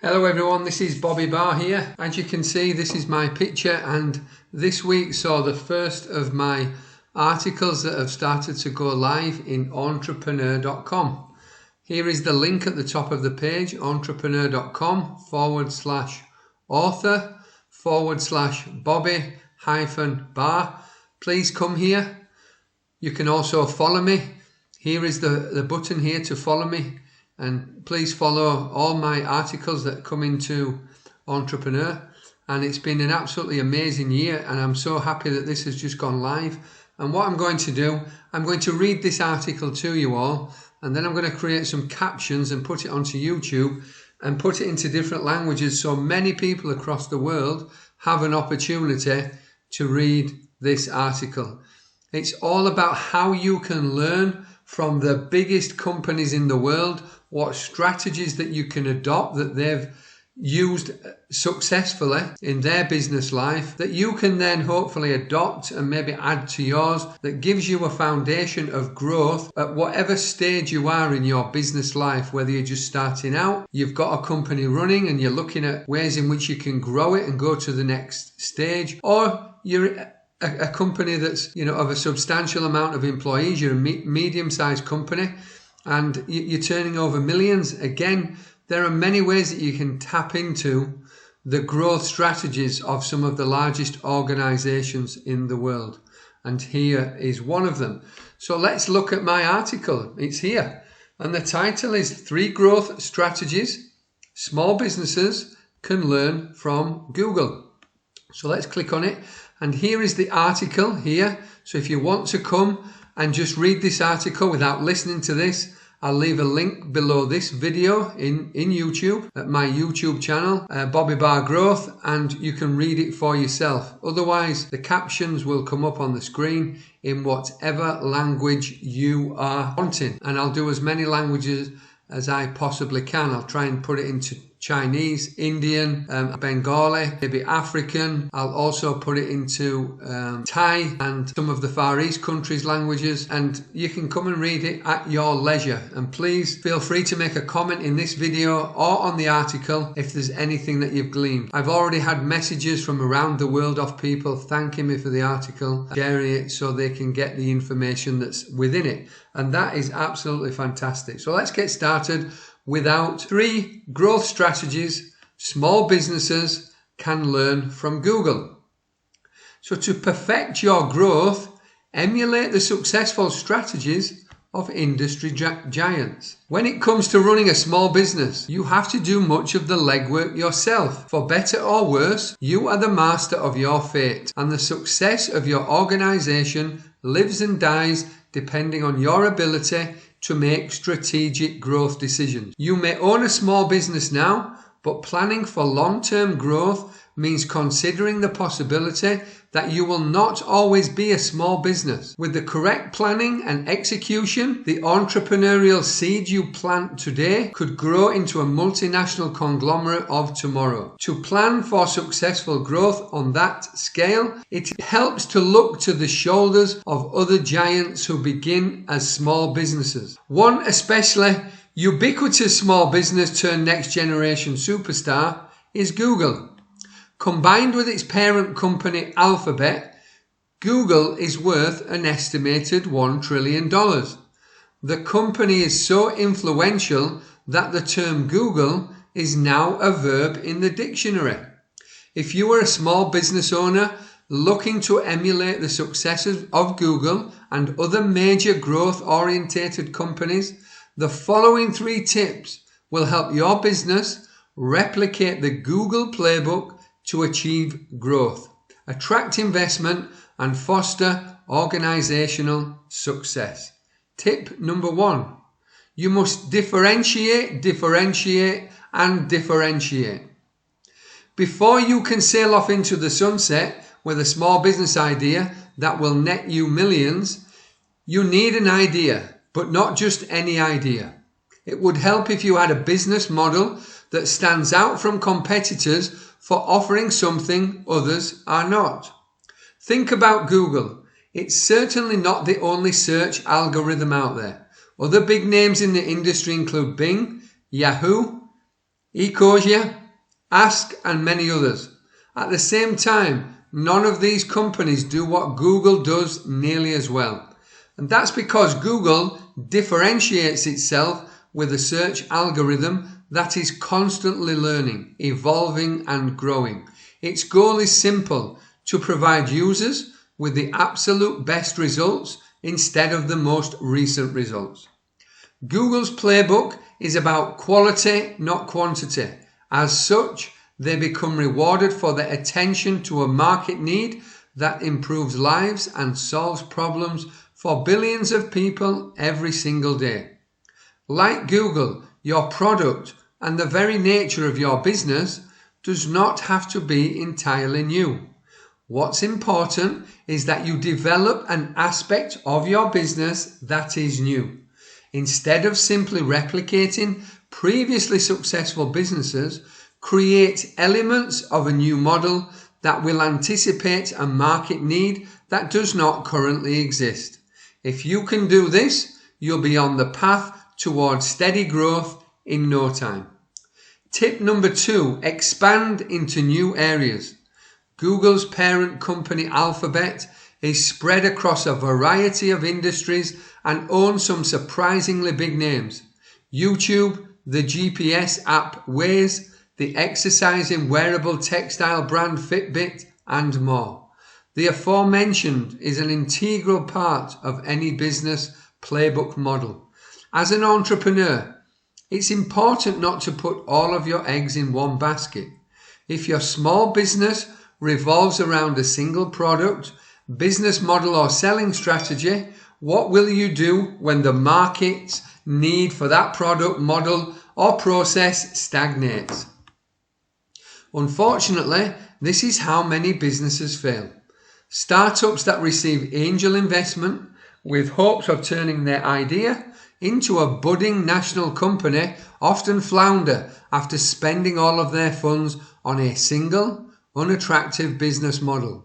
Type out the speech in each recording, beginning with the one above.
Hello everyone, this is Bobby Barr here. As you can see, this is my picture, and this week saw the first of my articles that have started to go live in entrepreneur.com. Here is the link at the top of the page, entrepreneur.com/author/Bobby-Barr. Please come here. You can also follow me. Here is the button here to follow me. And please follow all my articles that come into Entrepreneur. And it's been an absolutely amazing year, and I'm so happy that this has just gone live. And what I'm going to do, I'm going to read this article to you all, and then I'm going to create some captions and put it onto YouTube and put it into different languages so many people across the world have an opportunity to read this article. It's all about how you can learn from the biggest companies in the world, what strategies that you can adopt that they've used successfully in their business life that you can then hopefully adopt and maybe add to yours, that gives you a foundation of growth at whatever stage you are in your business life, whether you're just starting out, you've got a company running and you're looking at ways in which you can grow it and go to the next stage, or you're a company that's, of a substantial amount of employees, you're a medium-sized company and you're turning over millions. Again, there are many ways that you can tap into the growth strategies of some of the largest organizations in the world. And here is one of them. So let's look at my article. It's here. And the title is 3 Growth Strategies Small Businesses Can Learn from Google. So let's click on it. And here is the article here. So if you want to come and just read this article without listening to this, I'll leave a link below this video in YouTube at my YouTube channel, Bobby Barr Growth, and you can read it for yourself. Otherwise, the captions will come up on the screen in whatever language you are wanting. And I'll do as many languages as I possibly can. I'll try and put it into Chinese, Indian, Bengali, maybe African. I'll also put it into Thai and some of the Far East countries' languages, and you can come and read it at your leisure. And please feel free to make a comment in this video or on the article if there's anything that you've gleaned. I've already had messages from around the world of people thanking me for the article, sharing it so they can get the information that's within it, and that is absolutely fantastic. So let's get started. Without 3 growth strategies small businesses can learn from Google. So to perfect your growth, emulate the successful strategies of industry giants. When it comes to running a small business, you have to do much of the legwork yourself. For better or worse, you are the master of your fate, and the success of your organization lives and dies depending on your ability to make strategic growth decisions. You may own a small business now, but planning for long-term growth means considering the possibility that you will not always be a small business. With the correct planning and execution, the entrepreneurial seed you plant today could grow into a multinational conglomerate of tomorrow. To plan for successful growth on that scale, it helps to look to the shoulders of other giants who begin as small businesses. One especially ubiquitous small business turned next generation superstar is Google. Combined with its parent company Alphabet, Google is worth an estimated $1 trillion. The company is so influential that the term Google is now a verb in the dictionary. If you are a small business owner looking to emulate the successes of Google and other major growth-oriented companies, the following 3 tips will help your business replicate the Google playbook to achieve growth, attract investment, and foster organizational success. Tip number 1. You must differentiate, and differentiate. Before you can sail off into the sunset with a small business idea that will net you millions, you need an idea, but not just any idea. It would help if you had a business model that stands out from competitors for offering something others are not. Think about Google. It's certainly not the only search algorithm out there. Other big names in the industry include Bing, Yahoo, Ecosia, Ask, and many others. At the same time, none of these companies do what Google does nearly as well. And that's because Google differentiates itself with a search algorithm that is constantly learning, evolving, and growing. Its goal is simple: to provide users with the absolute best results instead of the most recent results. Google's playbook is about quality, not quantity. As such, they become rewarded for their attention to a market need that improves lives and solves problems for billions of people every single day. Like Google, your product and the very nature of your business does not have to be entirely new. What's important is that you develop an aspect of your business that is new. Instead of simply replicating previously successful businesses, create elements of a new model that will anticipate a market need that does not currently exist. If you can do this, you'll be on the path towards steady growth in no time. Tip number 2, expand into new areas. Google's parent company Alphabet is spread across a variety of industries and owns some surprisingly big names: YouTube, the GPS app Waze, the exercising wearable textile brand Fitbit, and more. The aforementioned is an integral part of any business playbook model. As an entrepreneur, it's important not to put all of your eggs in one basket. If your small business revolves around a single product, business model, or selling strategy, what will you do when the market's need for that product, model, or process stagnates? Unfortunately, this is how many businesses fail. Startups that receive angel investment with hopes of turning their idea into a budding national company often flounder after spending all of their funds on a single, unattractive business model.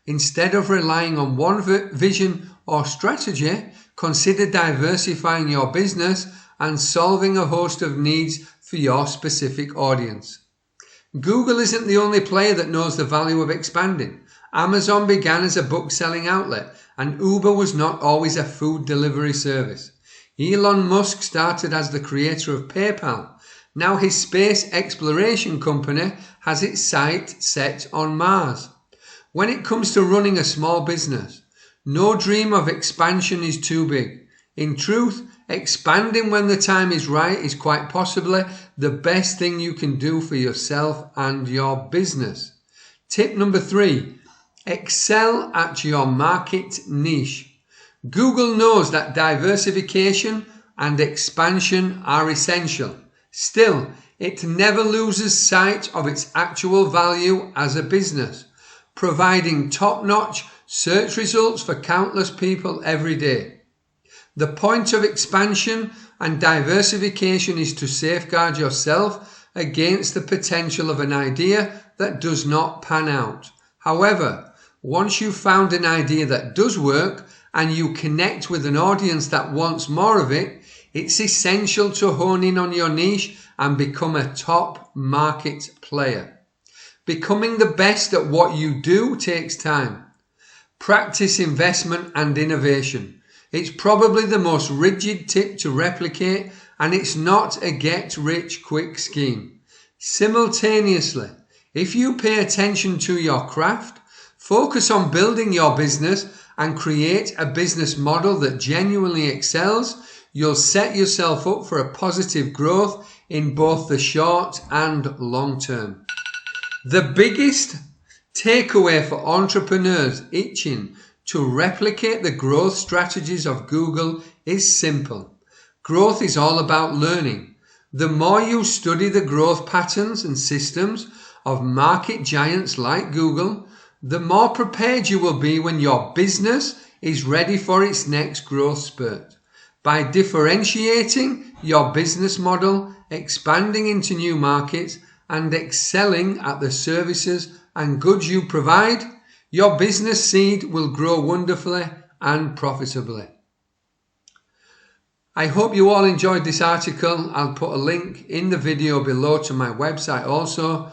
Instead of relying on one vision or strategy, consider diversifying your business and solving a host of needs for your specific audience. Google isn't the only player that knows the value of expanding. Amazon began as a book-selling outlet, and Uber was not always a food delivery service. Elon Musk started as the creator of PayPal. Now his space exploration company has its sight set on Mars. When it comes to running a small business, no dream of expansion is too big. In truth, expanding when the time is right is quite possibly the best thing you can do for yourself and your business. Tip number 3, excel at your market niche. Google knows that diversification and expansion are essential. Still, it never loses sight of its actual value as a business, providing top-notch search results for countless people every day. The point of expansion and diversification is to safeguard yourself against the potential of an idea that does not pan out. However, once you've found an idea that does work and you connect with an audience that wants more of it, it's essential to hone in on your niche and become a top market player. Becoming the best at what you do takes time. Practice investment and innovation. It's probably the most rigid tip to replicate, and it's not a get-rich-quick scheme. Simultaneously, if you pay attention to your craft, focus on building your business, and create a business model that genuinely excels, you'll set yourself up for a positive growth in both the short and long term. The biggest takeaway for entrepreneurs itching to replicate the growth strategies of Google is simple. Growth is all about learning. The more you study the growth patterns and systems of market giants like Google, the more prepared you will be when your business is ready for its next growth spurt. By differentiating your business model, expanding into new markets, and excelling at the services and goods you provide, your business seed will grow wonderfully and profitably. I hope you all enjoyed this article. I'll put a link in the video below to my website also.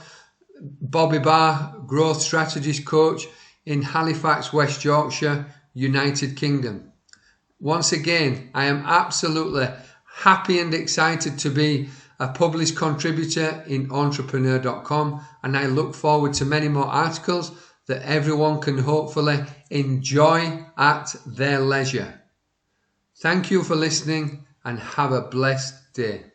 Bobby Barr, Growth Strategist Coach in Halifax, West Yorkshire, United Kingdom. Once again, I am absolutely happy and excited to be a published contributor in entrepreneur.com, and I look forward to many more articles that everyone can hopefully enjoy at their leisure. Thank you for listening and have a blessed day.